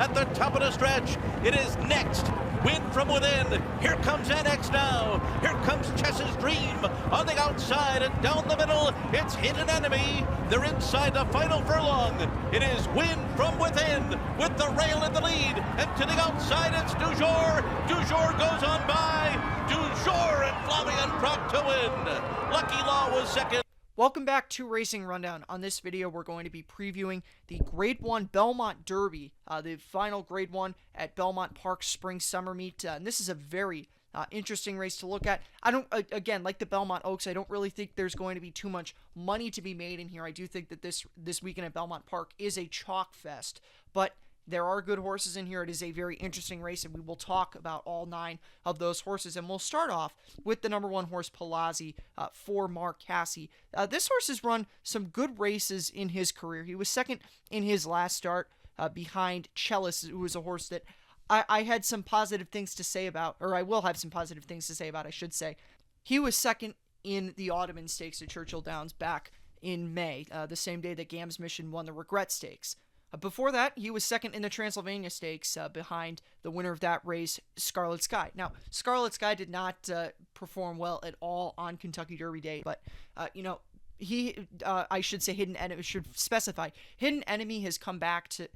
at the top of the stretch. It is Next. Win from within. Here comes NX now. Here comes Chess's Dream on the outside and down the middle. It's Hidden Enemy. They're inside the final furlong. It is Win from within with the rail in the lead. And to the outside, it's Du Jour. Du Jour goes on by. Du Jour and Flavian Proc to win. Lucky Law was second. Welcome back to Racing Rundown. On this video, we're going to be previewing the Grade 1 Belmont Derby, the final Grade 1 at Belmont Park Spring Summer Meet. And this is a very interesting race to look at. I don't, again, like the Belmont Oaks, I don't really think there's going to be too much money to be made in here. I do think that this weekend at Belmont Park is a chalk fest, but there are good horses in here. It is a very interesting race, and we will talk about all 9 of those horses. And we'll start off with the number 1 horse, Palazzi, for Mark Casse. This horse has run some good races in his career. He was second in his last start behind Cellist, who was a horse that I had some positive things to say about, or I will have some positive things to say about, I should say. He was second in the Ottoman Stakes at Churchill Downs back in May, the same day that Gam's Mission won the Regret Stakes. Before that, he was second in the Transylvania Stakes behind the winner of that race, Scarlet Sky. Now, Scarlet Sky did not perform well at all on Kentucky Derby Day, but, I should say Hidden Enemy, should specify, Hidden Enemy has come back to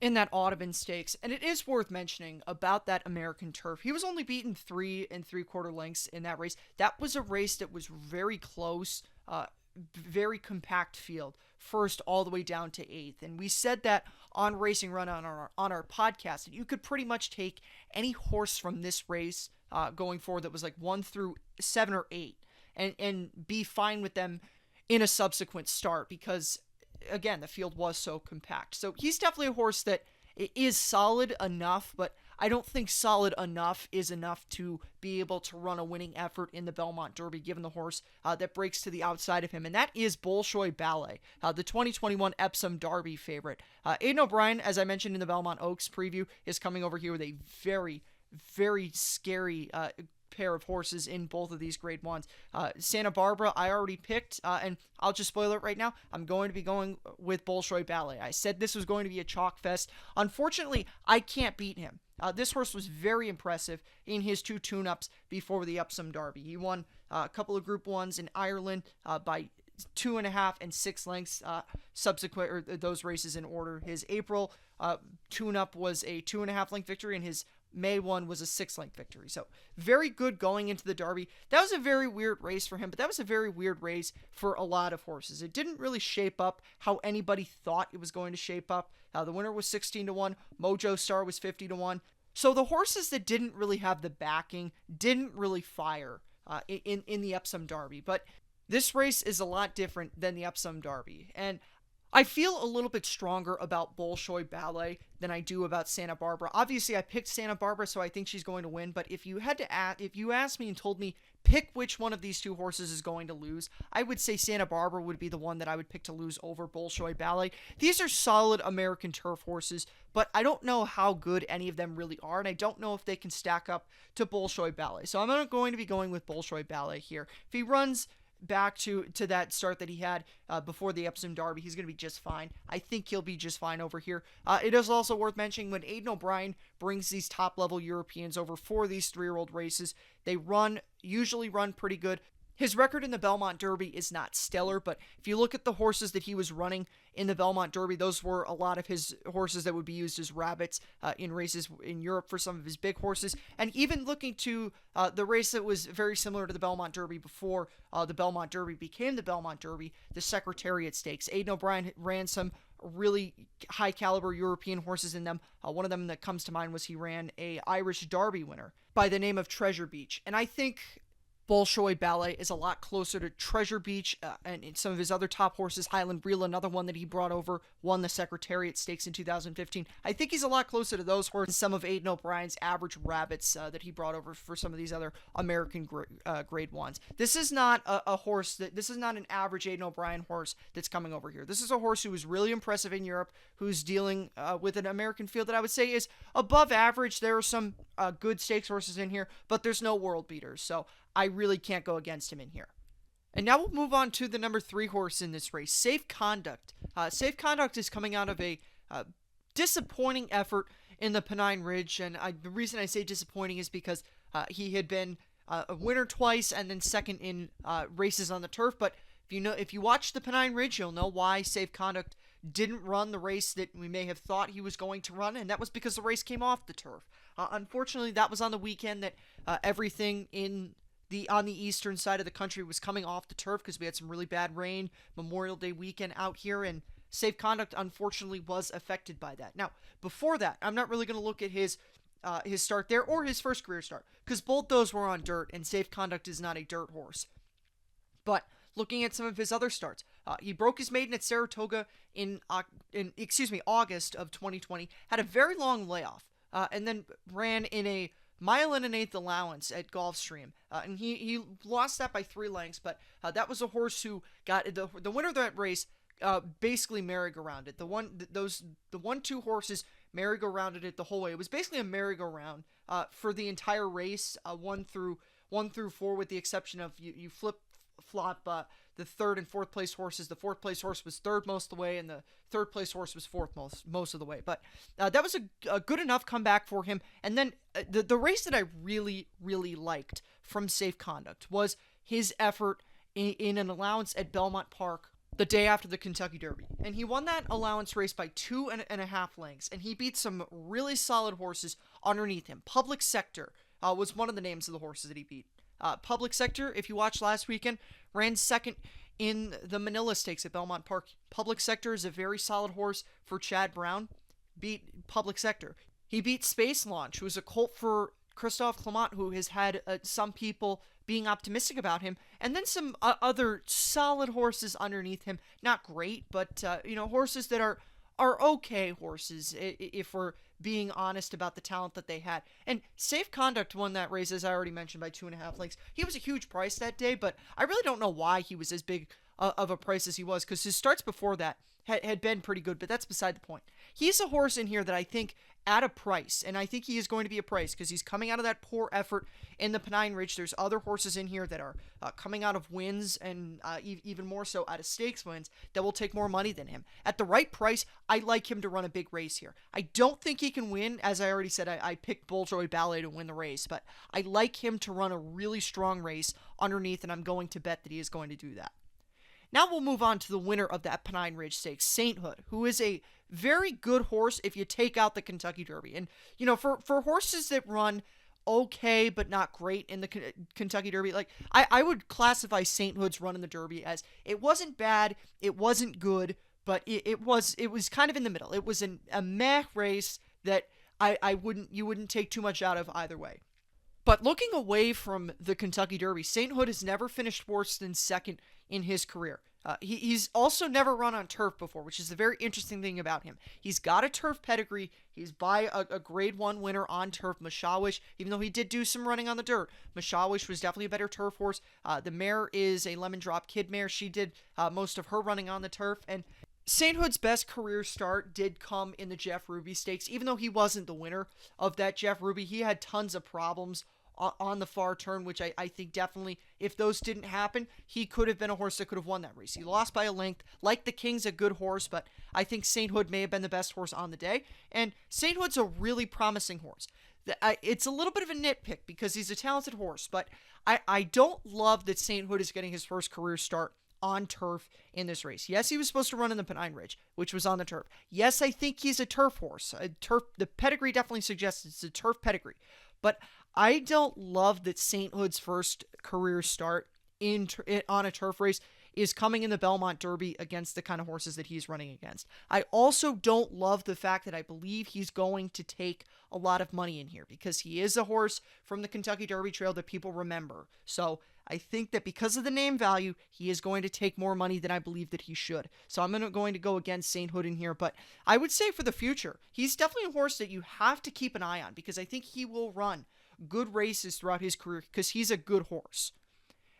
in that Ottoman Stakes, and it is worth mentioning about that American turf. He was only beaten 3 3/4 lengths in that race. That was a race that was very close, very compact field, first all the way down to 8th. And we said that on Racing Run on our podcast, that you could pretty much take any horse from this race going forward that was like 1 through 7 or 8 and be fine with them in a subsequent start, because again, the field was so compact. So he's definitely a horse that is solid enough, but I don't think solid enough is enough to be able to run a winning effort in the Belmont Derby, given the horse that breaks to the outside of him, and that is Bolshoi Ballet, the 2021 Epsom Derby favorite. Aidan O'Brien, as I mentioned in the Belmont Oaks preview, is coming over here with a very, very scary pair of horses in both of these Grade 1s. Santa Barbara, I already picked, and I'll just spoil it right now. I'm going to be going with Bolshoi Ballet. I said this was going to be a chalk fest. Unfortunately, I can't beat him. This horse was very impressive in his 2 tune-ups before the Epsom Derby. He won a couple of Group 1s in Ireland by 2.5 and 6 lengths subsequent, or those races in order. His April tune-up was a 2.5 length victory, and his May 1 was a 6-length victory. So very good going into the Derby. That was a very weird race for him, but that was a very weird race for a lot of horses. It didn't really shape up how anybody thought it was going to shape up. The winner was 16-1. Mojo Star was 50-1. So the horses that didn't really have the backing didn't really fire in the Epsom Derby. But this race is a lot different than the Epsom Derby. And I feel a little bit stronger about Bolshoi Ballet than I do about Santa Barbara. Obviously, I picked Santa Barbara, so I think she's going to win. But if you asked me and told me pick which one of these 2 horses is going to lose, I would say Santa Barbara would be the one that I would pick to lose over Bolshoi Ballet. These are solid American turf horses, but I don't know how good any of them really are, and I don't know if they can stack up to Bolshoi Ballet. So I'm not going to be going with Bolshoi Ballet here. If he runs back to that start that he had before the Epsom Derby, he's going to be just fine. I think he'll be just fine over here. It is also worth mentioning when Aidan O'Brien brings these top-level Europeans over for these 3-year-old races, they usually run pretty good. His record in the Belmont Derby is not stellar, but if you look at the horses that he was running in the Belmont Derby, those were a lot of his horses that would be used as rabbits in races in Europe for some of his big horses. And even looking to the race that was very similar to the Belmont Derby before the Belmont Derby became the Belmont Derby, the Secretariat Stakes. Aidan O'Brien ran some really high caliber European horses in them. One of them that comes to mind was he ran a Irish Derby winner by the name of Treasure Beach. And I think Bolshoi Ballet is a lot closer to Treasure Beach and some of his other top horses. Highland Reel, another one that he brought over, won the Secretariat Stakes in 2015. I think he's a lot closer to those horses than some of Aidan O'Brien's average rabbits that he brought over for some of these other American grade 1s. This is not a horse this is not an average Aidan O'Brien horse that's coming over here. This is a horse who is really impressive in Europe, who's dealing with an American field that I would say is above average. There are some good stakes horses in here, but there's no world beaters. So I really can't go against him in here. And now we'll move on to the number 3 horse in this race, Safe Conduct. Safe Conduct is coming out of a disappointing effort in the Pennine Ridge, and the reason I say disappointing is because he had been a winner twice and then second in races on the turf. But if you watch the Pennine Ridge, you'll know why Safe Conduct didn't run the race that we may have thought he was going to run, and that was because the race came off the turf. Unfortunately, that was on the weekend that everything on the eastern side of the country was coming off the turf because we had some really bad rain Memorial Day weekend out here, and Safe Conduct unfortunately was affected by that. Now, before that, I'm not really going to look at his start there or his first career start because both those were on dirt, and Safe Conduct is not a dirt horse. But looking at some of his other starts, he broke his maiden at Saratoga in August of 2020, had a very long layoff, and then ran in a 1 1/8 allowance at Gulfstream, and he lost that by 3 lengths, but that was a horse who got the winner of that race. Basically merry-go-rounded. The 1-2 horses merry-go-rounded it the whole way. It was basically a merry-go-round for the entire race, 1 through 4, with the exception of you flip-flop the 3rd and 4th place horses. The 4th place horse was 3rd most of the way, and the 3rd place horse was 4th most of the way. But that was a good enough comeback for him. And then the race that I really, really liked from Safe Conduct was his effort in an allowance at Belmont Park the day after the Kentucky Derby. And he won that allowance race by 2.5 lengths, and he beat some really solid horses underneath him. Public Sector was one of the names of the horses that he beat. Public Sector, if you watched last weekend, ran second in the Manila Stakes at Belmont Park. Public Sector is a very solid horse for Chad Brown. Beat Public Sector. He beat Space Launch, who was a colt for Christophe Clement, who has had some people being optimistic about him, and then some other solid horses underneath him. Not great, but horses that are okay horses, if we're being honest about the talent that they had. And Safe Conduct won that race, as I already mentioned, by 2.5 lengths. He was a huge price that day, but I really don't know why he was as big of a price as he was, because his starts before that had been pretty good, but that's beside the point. He's a horse in here that I think at a price, and I think he is going to be a price because he's coming out of that poor effort in the Pennine Ridge. There's other horses in here that are coming out of wins and even more so out of stakes wins that will take more money than him. At the right price, I like him to run a big race here. I don't think he can win. As I already said, I picked Bolshoi Ballet to win the race, but I like him to run a really strong race underneath, and I'm going to bet that he is going to do that. Now we'll move on to the winner of that Pennine Ridge Stakes, Sainthood, who is a very good horse if you take out the Kentucky Derby. And, for horses that run okay but not great in the Kentucky Derby, like, I would classify Sainthood's run in the Derby as it wasn't bad, it wasn't good, but it was kind of in the middle. It was a meh race that you wouldn't take too much out of either way. But looking away from the Kentucky Derby, Sainthood has never finished worse than second in his career. He's also never run on turf before, which is the very interesting thing about him. He's got a turf pedigree. He's by a Grade 1 winner on turf, Mashawish, even though he did do some running on the dirt. Mashawish was definitely a better turf horse. The mare is a Lemon Drop Kid mare. She did most of her running on the turf. And Sainthood's best career start did come in the Jeff Ruby Stakes. Even though he wasn't the winner of that Jeff Ruby, he had tons of problems on the far turn, which I think definitely, if those didn't happen, he could have been a horse that could have won that race. He lost by a length. Like the King's a good horse, but I think Sainthood may have been the best horse on the day. And Sainthood's a really promising horse. It's a little bit of a nitpick because he's a talented horse, but I don't love that Sainthood is getting his first career start on turf in this race. Yes, he was supposed to run in the Pennine Ridge, which was on the turf. Yes, I think he's a turf horse. The pedigree definitely suggests it's a turf pedigree, but I don't love that Sainthood's first career start on a turf race is coming in the Belmont Derby against the kind of horses that he's running against. I also don't love the fact that I believe he's going to take a lot of money in here because he is a horse from the Kentucky Derby Trail that people remember. So I think that because of the name value, he is going to take more money than I believe that he should. So I'm going to go against Sainthood in here, but I would say for the future, he's definitely a horse that you have to keep an eye on because I think he will run good races throughout his career because he's a good horse.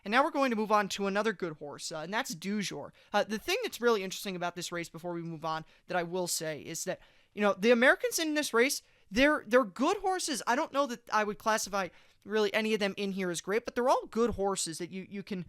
And now we're going to move on to another good horse, and that's Jour. The thing that's really interesting about this race before we move on that I will say is that, the Americans in this race, they're good horses. I don't know that I would classify really any of them in here as great, but they're all good horses that you can,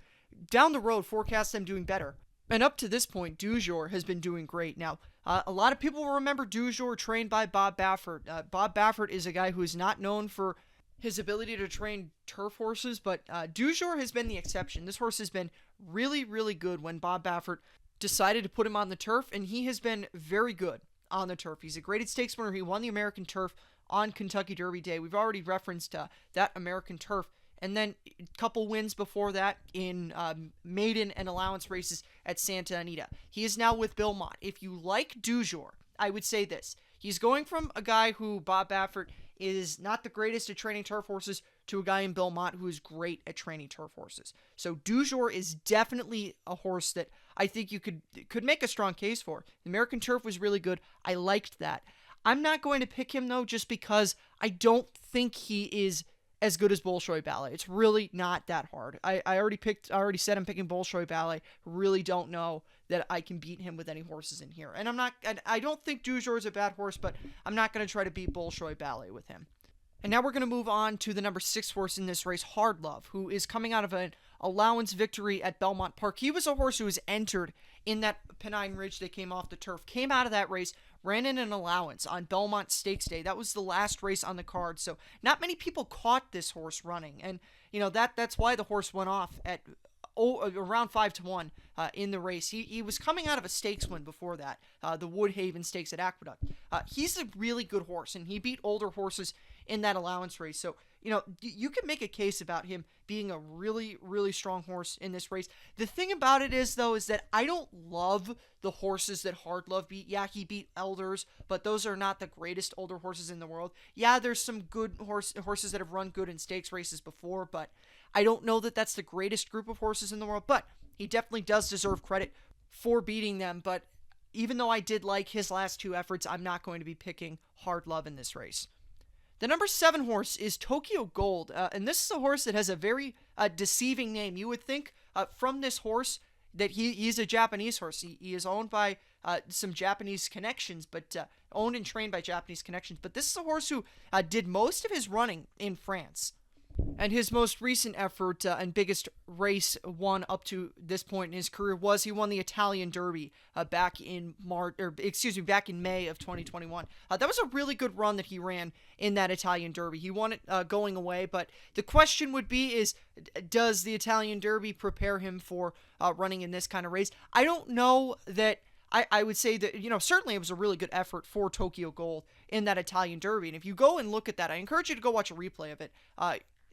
down the road, forecast them doing better. And up to this point, Jour has been doing great. Now, A lot of people will remember Jour, trained by Bob Baffert. Bob Baffert is a guy who is not known for his ability to train turf horses, but Jour has been the exception. This horse has been really, really good when Bob Baffert decided to put him on the turf, and he has been very good on the turf. He's a graded stakes winner. He won the American Turf on Kentucky Derby Day. We've already referenced that American Turf. And then a couple wins before that in maiden and allowance races at Santa Anita. He is now with Belmont. If you like Jour, I would say this. He's going from a guy who, Bob Baffert, is not the greatest at training turf horses to a guy in Belmont who is great at training turf horses. So Jour is definitely a horse that I think you could make a strong case for. The American Turf was really good. I liked that. I'm not going to pick him, though, just because I don't think he is as good as Bolshoi Ballet. It's really not that hard. I already said I'm picking Bolshoi Ballet. Really don't know that I can beat him with any horses in here. And I don't think Jour is a bad horse, but I'm not going to try to beat Bolshoi Ballet with him. And now we're going to move on to the number 6 horse in this race, Hard Love, who is coming out of an allowance victory at Belmont Park. He was a horse who was entered in that Pennine Ridge that came off the turf, came out of that race, ran in an allowance on Belmont Stakes Day. That was the last race on the card, so not many people caught this horse running, and that's why the horse went off at around 5-1 in the race. He was coming out of a stakes win before that, the Woodhaven Stakes at Aqueduct. He's a really good horse, and he beat older horses in that allowance race. So, you can make a case about him being a really, really strong horse in this race. The thing about it is that I don't love the horses that Hard Love beat. Yeah, he beat Elders, but those are not the greatest older horses in the world. Yeah, there's some good horses that have run good in stakes races before, but I don't know that that's the greatest group of horses in the world. But he definitely does deserve credit for beating them. But even though I did like his last 2 efforts, I'm not going to be picking Hard Love in this race. The number 7 horse is Tokyo Gold, and this is a horse that has a very deceiving name. You would think from this horse that he's a Japanese horse. He is owned by some Japanese connections, but owned and trained by Japanese connections. But this is a horse who did most of his running in France. And his most recent effort and biggest race won up to this point in his career was he won the Italian Derby back in May of 2021. That was a really good run that he ran in that Italian Derby. He won it going away, but the question would be is, does the Italian Derby prepare him for running in this kind of race? I don't know that. I would say that, certainly it was a really good effort for Tokyo Gold in that Italian Derby. And if you go and look at that, I encourage you to go watch a replay of it.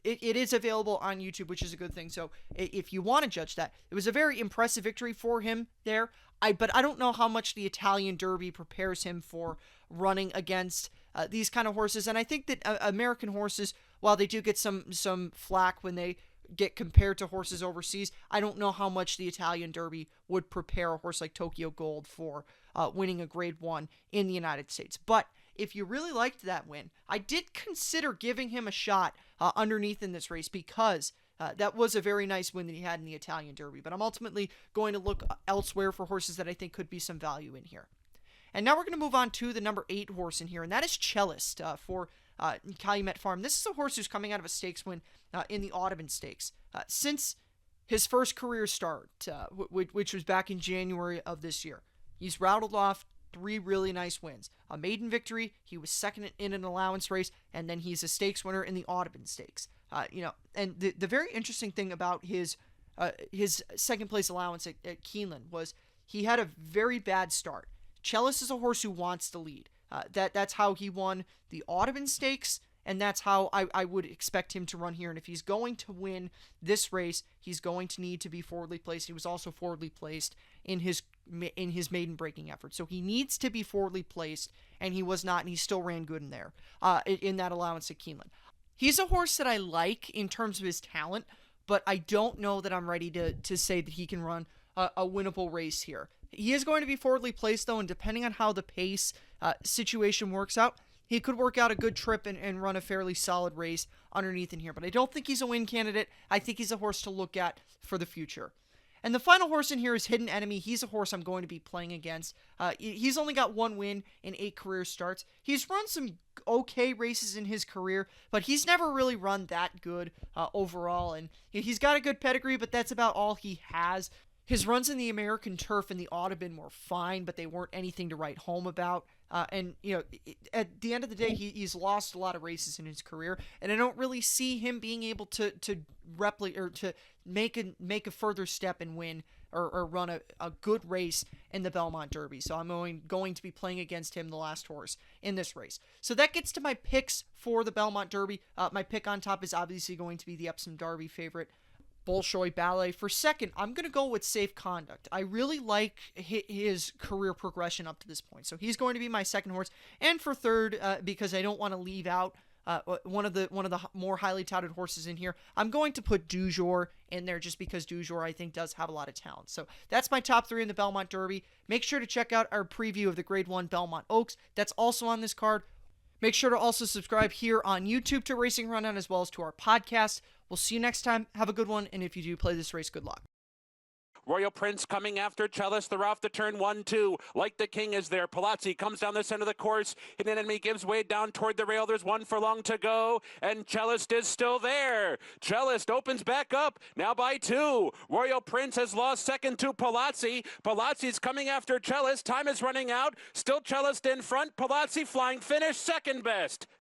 It is available on YouTube, which is a good thing. So if you want to judge that, it was a very impressive victory for him there. But I don't know how much the Italian Derby prepares him for running against these kind of horses. And I think that American horses, while they do get some flack when they get compared to horses overseas, I don't know how much the Italian Derby would prepare a horse like Tokyo Gold for winning a Grade 1 in the United States. But if you really liked that win, I did consider giving him a shot underneath in this race because that was a very nice win that he had in the Italian Derby. But I'm ultimately going to look elsewhere for horses that I think could be some value in here. And now we're going to move on to the number 8 horse in here, and that is Cellist for Calumet Farm. This is a horse who's coming out of a stakes win in the Audubon Stakes. Since his first career start, which was back in January of this year, he's rattled off 3 really nice wins. A maiden victory, he was second in an allowance race, and then he's a stakes winner in the Audubon Stakes. And the very interesting thing about his second place allowance at Keeneland was he had a very bad start. Cellist is a horse who wants to lead. That's how he won the Audubon Stakes, and that's how I would expect him to run here. And if he's going to win this race, he's going to need to be forwardly placed. He was also forwardly placed in his maiden breaking effort. So he needs to be forwardly placed, and he was not, and he still ran good in there in that allowance at Keeneland. He's a horse that I like in terms of his talent, but I don't know that I'm ready to say that he can run a winnable race here. He is going to be forwardly placed, though, and depending on how the pace situation works out, he could work out a good trip and run a fairly solid race underneath in here. But I don't think he's a win candidate. I think he's a horse to look at for the future. And the final horse in here is Hidden Enemy. He's a horse I'm going to be playing against. He's only got 1 win in 8 career starts. He's run some okay races in his career, but he's never really run that good overall. And he's got a good pedigree, but that's about all he has. His runs in the American turf and the Audubon were fine, but they weren't anything to write home about. And, you know, at the end of the day, he's lost a lot of races in his career, and I don't really see him being able to replicate or to make a further step and win or run a good race in the Belmont Derby. So I'm going to be playing against him, the last horse, in this race. So that gets to my picks for the Belmont Derby. My pick on top is obviously going to be the Epsom Derby favorite, Bolshoi Ballet. For second, I'm going to go with Safe Conduct. I really like his career progression up to this point. So he's going to be my second horse. And for third, because I don't want to leave out one of the more highly touted horses in here, I'm going to put Jour in there just because Jour, I think, does have a lot of talent. So that's my top three in the Belmont Derby. Make sure to check out our preview of the Grade 1 Belmont Oaks. That's also on this card. Make sure to also subscribe here on YouTube to Racing Rundown as well as to our podcast. We'll see you next time. Have a good one, and if you do play this race, good luck. Royal Prince coming after Cellist. They're off the turn 1-2. Like the King is there. Palazzi comes down the center of the course. Hidden Enemy gives way down toward the rail. There's one furlong to go, and Cellist is still there. Cellist opens back up, now by 2. Royal Prince has lost second to Palazzi. Palazzi's coming after Cellist. Time is running out. Still Cellist in front. Palazzi flying finish, second best.